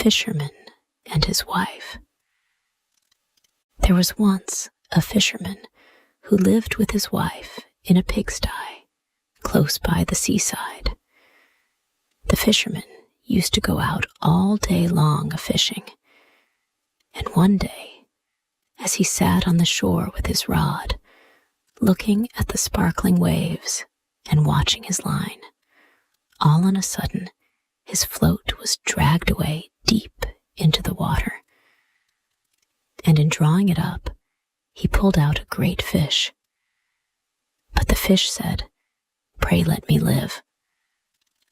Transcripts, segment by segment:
Fisherman and his Wife. There was once a fisherman who lived with his wife in a pigsty close by the seaside. The fisherman used to go out all day long a-fishing, and one day, as he sat on the shore with his rod, looking at the sparkling waves and watching his line, all on a sudden his float was dragged away deep into the water, and in drawing it up, he pulled out a great fish. But the fish said, "Pray let me live.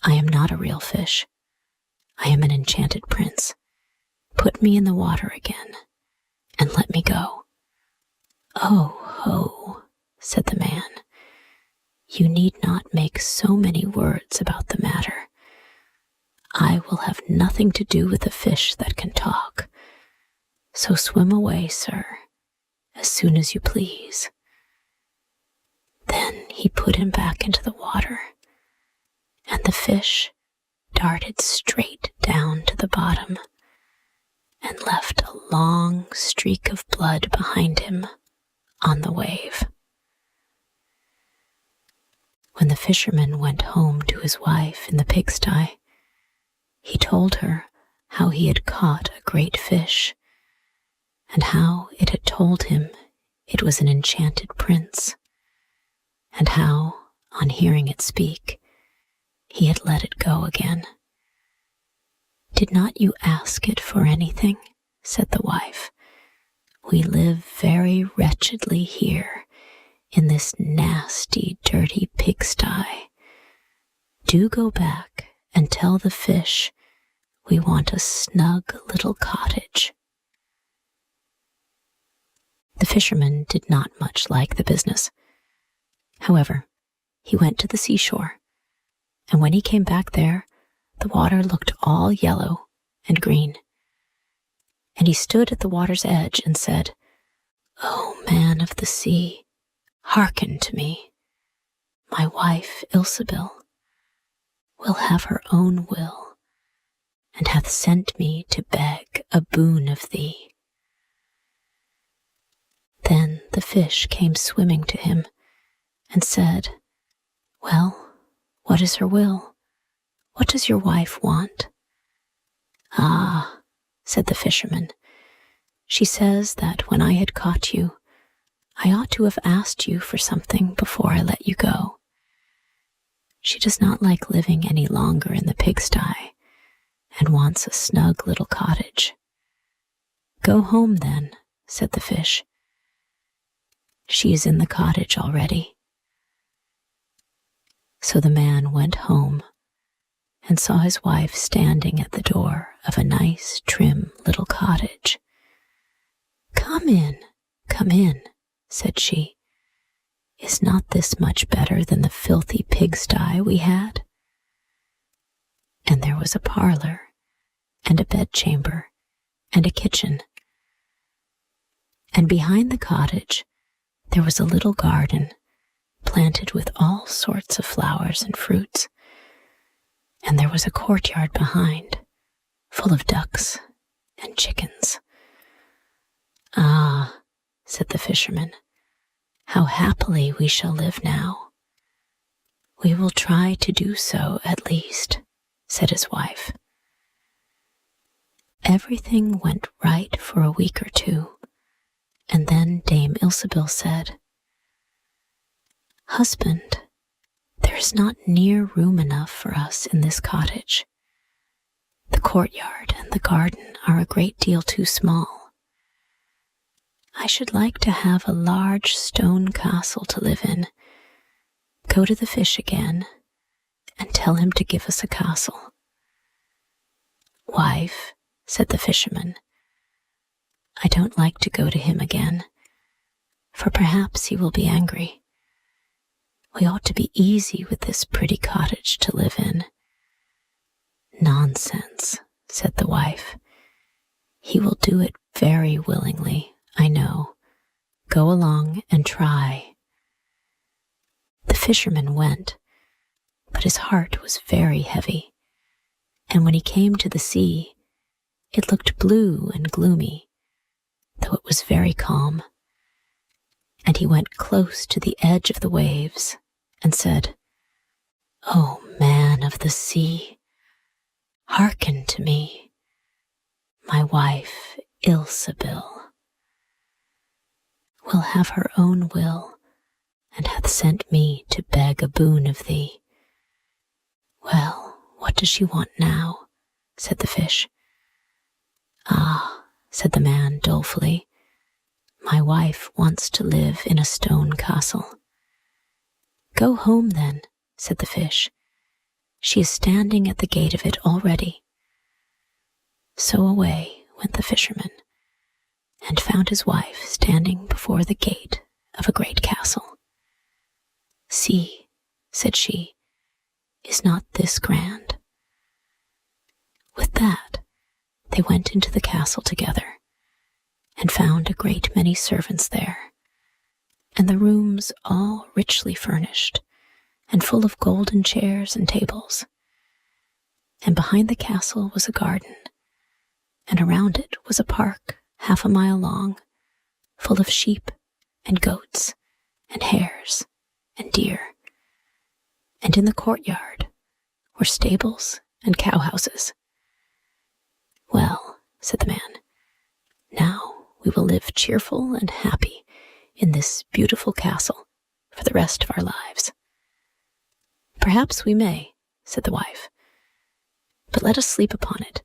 I am not a real fish. I am an enchanted prince. Put me in the water again, and let me go." "Oh, ho," said the man. "You need not make so many words about the matter. I will have nothing to do with a fish that can talk. So swim away, sir, as soon as you please." Then he put him back into the water, and the fish darted straight down to the bottom and left a long streak of blood behind him on the wave. When the fisherman went home to his wife in the pigsty, he told her how he had caught a great fish, and how it had told him it was an enchanted prince, and how, on hearing it speak, he had let it go again. "Did not you ask it for anything?" said the wife. "We live very wretchedly here in this nasty, dirty pigsty. Do go back and tell the fish we want a snug little cottage." The fisherman did not much like the business. However, he went to the seashore, and when he came back there, the water looked all yellow and green. And he stood at the water's edge and said, "O man of the sea, hearken to me. My wife, Ilsebil, will have her own will, and hath sent me to beg a boon of thee." Then the fish came swimming to him and said, "Well, what is her will? What does your wife want?" "Ah," said the fisherman, "she says that when I had caught you, I ought to have asked you for something before I let you go. She does not like living any longer in the pigsty, and wants a snug little cottage." "Go home then," said the fish. "She is in the cottage already." So the man went home and saw his wife standing at the door of a nice, trim little cottage. Come in," said she. "Is not this much better than the filthy pigsty we had?" And there was a parlor, and a bedchamber, and a kitchen. And behind the cottage there was a little garden, planted with all sorts of flowers and fruits, and there was a courtyard behind, full of ducks and chickens. "Ah," said the fisherman, "how happily we shall live now." "We will try to do so at least," said his wife. Everything went right for a week or two, and then Dame Ilsebil said, "Husband, there is not near room enough for us in this cottage. The courtyard and the garden are a great deal too small. I should like to have a large stone castle to live in. Go to the fish again and tell him to give us a castle." "Wife," said the fisherman, "I don't like to go to him again, for perhaps he will be angry. We ought to be easy with this pretty cottage to live in." "Nonsense," said the wife. "He will do it very willingly, I know. Go along and try." The fisherman went, but his heart was very heavy, and when he came to the sea, It looked blue and gloomy, though it was very calm. And he went close to the edge of the waves and said, "O man of the sea, hearken to me. My wife, Ilsebil, will have her own will, and hath sent me to beg a boon of thee." "Well, what does she want now?" said the fish. "Ah," said the man dolefully, "my wife wants to live in a stone castle." "Go home then," said the fish. "She is standing at the gate of it already." So away went the fisherman, and found his wife standing before the gate of a great castle. "See," said she, "is not this grand?" With that, they went into the castle together, and found a great many servants there, and the rooms all richly furnished, and full of golden chairs and tables. And behind the castle was a garden, and around it was a park 1/2 mile long, full of sheep and goats and hares and deer. And in the courtyard were stables and cowhouses. "Well," said the man, "now we will live cheerful and happy in this beautiful castle for the rest of our lives." "Perhaps we may," said the wife, "but let us sleep upon it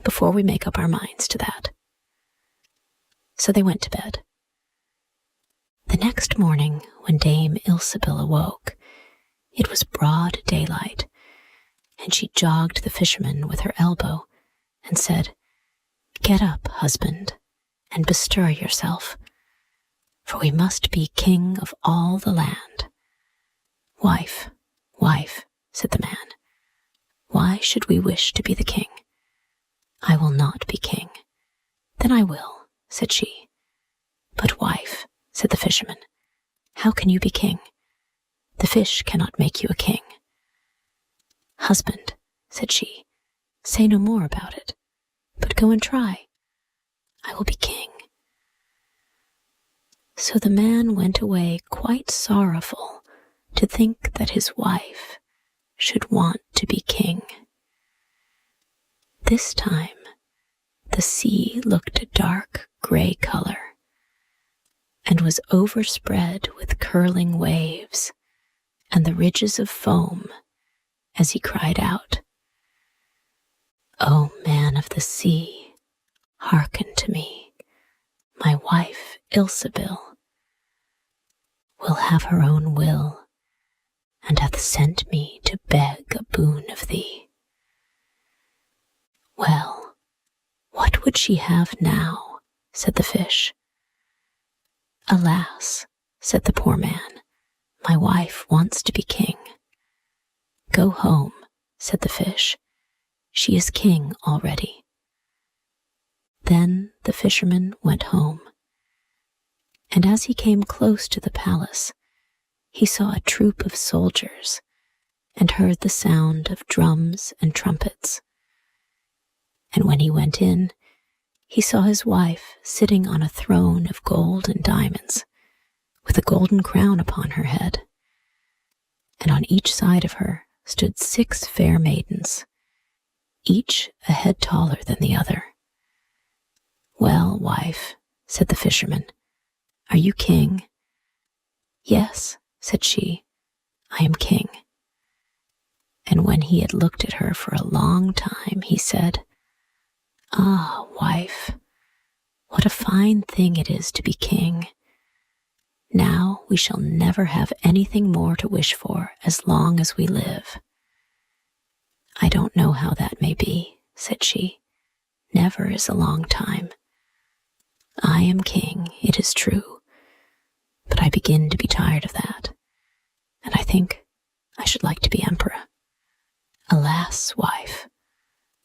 before we make up our minds to that." So they went to bed. The next morning, when Dame Ilsebil awoke, it was broad daylight, and she jogged the fisherman with her elbow and said, "Get up, husband, and bestir yourself, for we must be king of all the land." "Wife, wife," said the man, "why should we wish to be the king? I will not be king." "Then I will," said she. "But wife," said the fisherman, "how can you be king? The fish cannot make you a king." "Husband," said she, "say no more about it, but go and try. I will be king." So the man went away quite sorrowful to think that his wife should want to be king. This time, the sea looked a dark gray color, and was overspread with curling waves and the ridges of foam, as he cried out, "O man of the sea, hearken to me. My wife, Ilsebil, will have her own will, and hath sent me to beg a boon of thee." "Well, what would she have now?" said the fish. "Alas," said the poor man, "my wife wants to be king." "Go home," said the fish. "She is king already." Then the fisherman went home, and as he came close to the palace, he saw a troop of soldiers and heard the sound of drums and trumpets. And when he went in, he saw his wife sitting on a throne of gold and diamonds, with a golden crown upon her head. And on each side of her stood 6 fair maidens, each a head taller than the other. "Well, wife," said the fisherman, "are you king?" "Yes," said she, "I am king." And when he had looked at her for a long time, he said, "Ah, wife, what a fine thing it is to be king. Now we shall never have anything more to wish for as long as we live." "I don't know how that may be," said she. "Never is a long time. I am king, it is true, but I begin to be tired of that, and I think I should like to be emperor." "Alas, wife,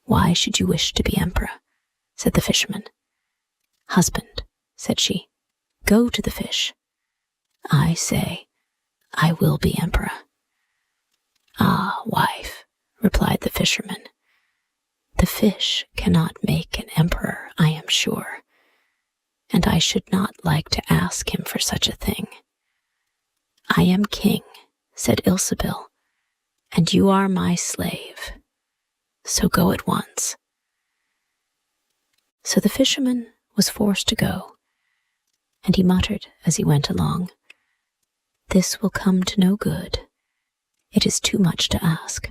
why should you wish to be emperor?" said the fisherman. "Husband," said she, "go to the fish. I say, I will be emperor." "Ah, wife," replied the fisherman, The fish cannot make an emperor, I am sure, and I should not like to ask him for such a thing. I am king, said Ilsebil, and you are my slave, so go at once. So the fisherman was forced to go, and he muttered as he went along, This will come to no good. It is too much to ask.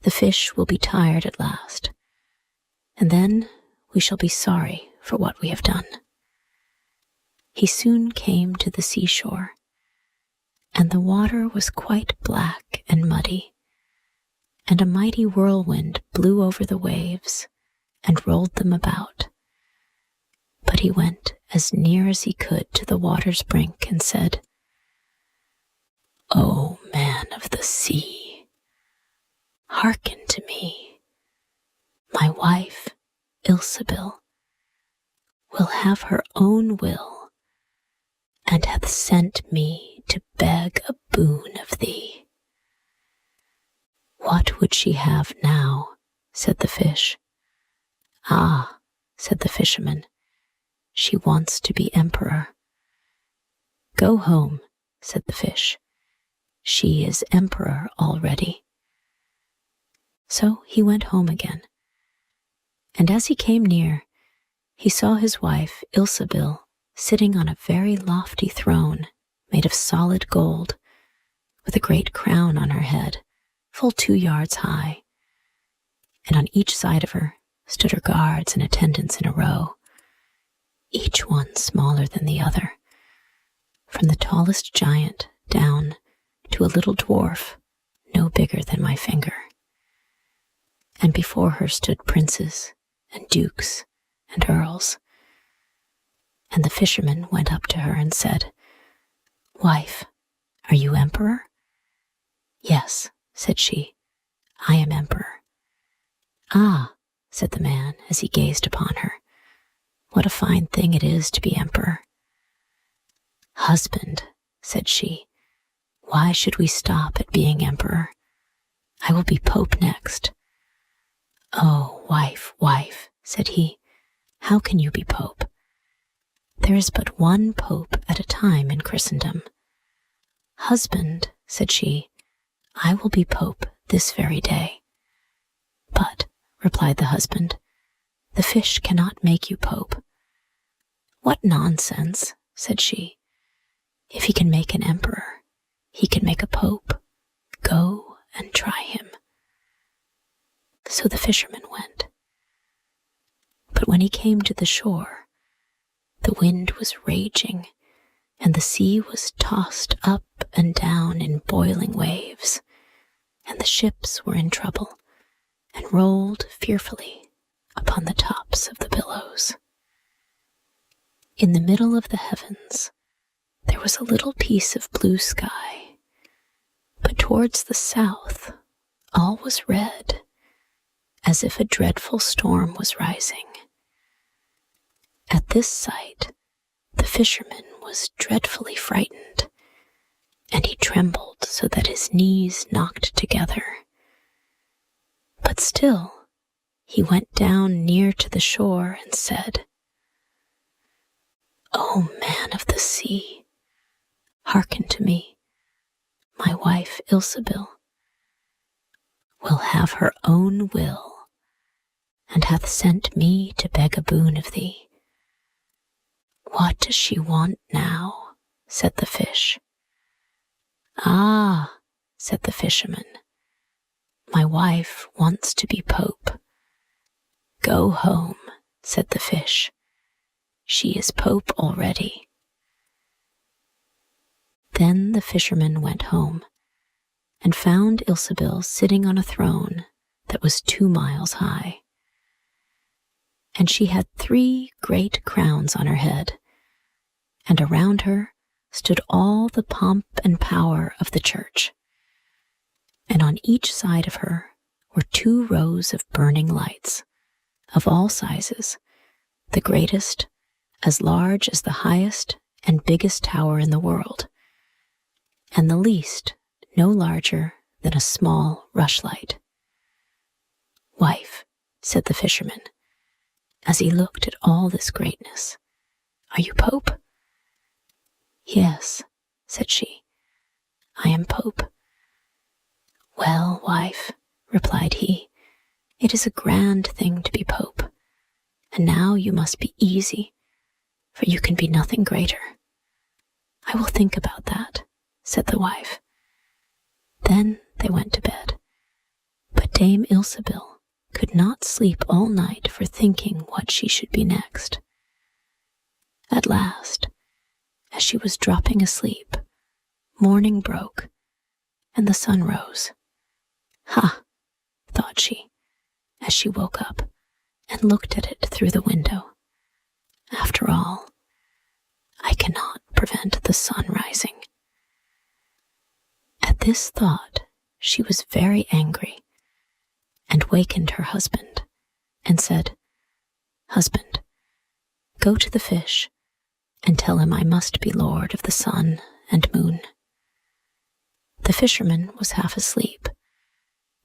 The fish will be tired at last, and then we shall be sorry for what we have done. He soon came to the seashore, and the water was quite black and muddy, and a mighty whirlwind blew over the waves and rolled them about. But he went as near as he could to the water's brink and said, O man of the sea, hearken to me. My wife, Ilsebil, will have her own will, and hath sent me to beg a boon of thee. What would she have now? Said the fish. Ah, said the fisherman, she wants to be emperor. Go home, said the fish. She is emperor already. So he went home again, and as he came near, he saw his wife Ilsebil sitting on a very lofty throne made of solid gold, with a great crown on her head, full 2 yards high, and on each side of her stood her guards and attendants in a row, each one smaller than the other, from the tallest giant down to a little dwarf no bigger than my finger. And before her stood princes and dukes and earls. And the fisherman went up to her and said, Wife, are you emperor? Yes, said she, I am emperor. Ah, said the man as he gazed upon her, what a fine thing it is to be emperor. Husband, said she, why should we stop at being emperor? I will be pope next. Oh, wife, wife, said he, how can you be pope? There is but one pope at a time in Christendom. Husband, said she, I will be pope this very day. But, replied the husband, the fish cannot make you pope. What nonsense, said she. If he can make an emperor, he can make a pope. Go and try him. So the fisherman went. But when he came to the shore, the wind was raging, and the sea was tossed up and down in boiling waves, and the ships were in trouble, and rolled fearfully upon the tops of the billows. In the middle of the heavens, there was a little piece of blue sky, but towards the south all was red, as if a dreadful storm was rising. At this sight, the fisherman was dreadfully frightened, and he trembled so that his knees knocked together. But still, he went down near to the shore and said, O man of the sea, hearken to me. My wife Ilsebil will have her own will, and hath sent me to beg a boon of thee. What does she want now? Said the fish. Ah, said the fisherman, my wife wants to be pope. Go home, said the fish. She is pope already. Then the fisherman went home, and found Ilsebil sitting on a throne that was 2 miles high. And she had 3 great crowns on her head, and around her stood all the pomp and power of the church. And on each side of her were 2 rows of burning lights, of all sizes, the greatest as large as the highest and biggest tower in the world, and the least no larger than a small rushlight. Wife, said the fisherman, as he looked at all this greatness. "Are you Pope?" "Yes," said she, "I am Pope." "Well, wife," replied he, "it is a grand thing to be Pope, and now you must be easy, for you can be nothing greater." "I will think about that," said the wife. Then they went to bed, but Dame Ilsebil could not sleep all night for thinking what she should be next. At last, as she was dropping asleep, morning broke, and the sun rose. "Ha!" thought she, as she woke up and looked at it through the window. "After all, I cannot prevent the sun rising." At this thought, she was very angry, and wakened her husband, and said, "Husband, go to the fish, and tell him I must be lord of the sun and moon." The fisherman was half asleep,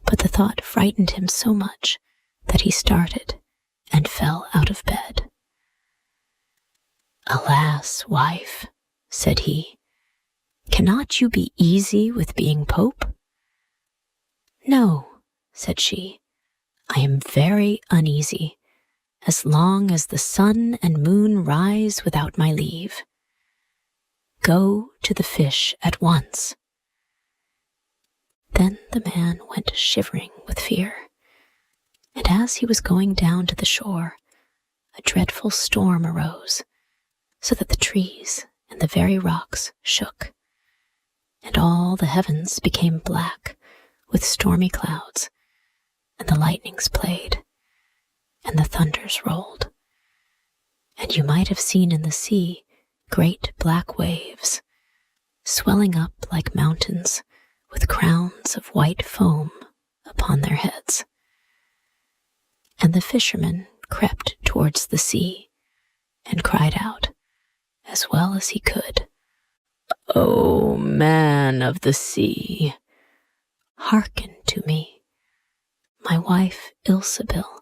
but the thought frightened him so much that he started and fell out of bed. "Alas, wife," said he, "cannot you be easy with being Pope?" "No," said she, "I am very uneasy, as long as the sun and moon rise without my leave. Go to the fish at once." Then the man went shivering with fear, and as he was going down to the shore, a dreadful storm arose, so that the trees and the very rocks shook, and all the heavens became black with stormy clouds, and the lightnings played, and the thunders rolled, and you might have seen in the sea great black waves, swelling up like mountains with crowns of white foam upon their heads. And the fisherman crept towards the sea, and cried out, as well as he could, "O man of the sea, hearken to me. My wife Ilsebil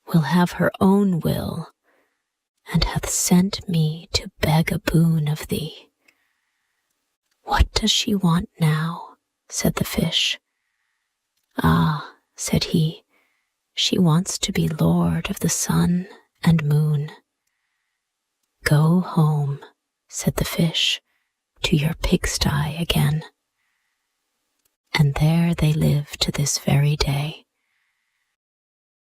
will have her own will, and hath sent me to beg a boon of thee." "What does she want now?" said the fish. "Ah," said he, "she wants to be lord of the sun and moon." "Go home," said the fish, "to your pigsty again." And there they live to this very day.